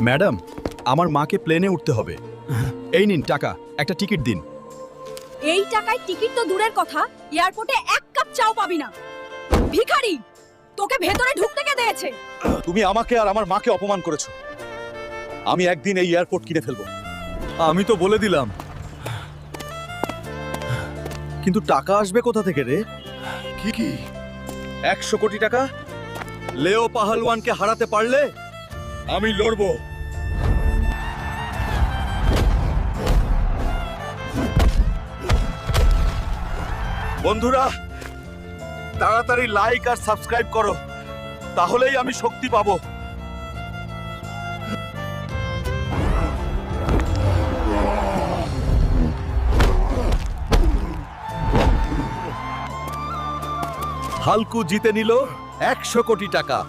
Madam, আমার মাকে প্লেনে উঠতে হবে। এই নিন টাকা, একটা টিকিট দিন। এই টাকায় টিকিট তো দূরের কথা, এয়ারপোর্টে এক কাপ চাও পাবি না। ভিখারি, তোকে ভেতরে ঢুকতে কে দিয়েছে? তুমি আমাকে আর আমার মাকে অপমান করেছো। আমি একদিন এই এয়ারপোর্ট কিনে ফেলবো। আমি তো বলে দিলাম, কিন্তু টাকা আসবে কোথা থেকে রে? কি 100 কোটি টাকা? লেও পাহলওয়ানকে হারাতে পারলে আমি লড়বো। বন্ধুরা, তাড়াতাড়ি লাইক আর সাবস্ক্রাইব করো, তাহলেই আমি শক্তি পাবো। হালকু জিতে নিল 100 কোটি টাকা।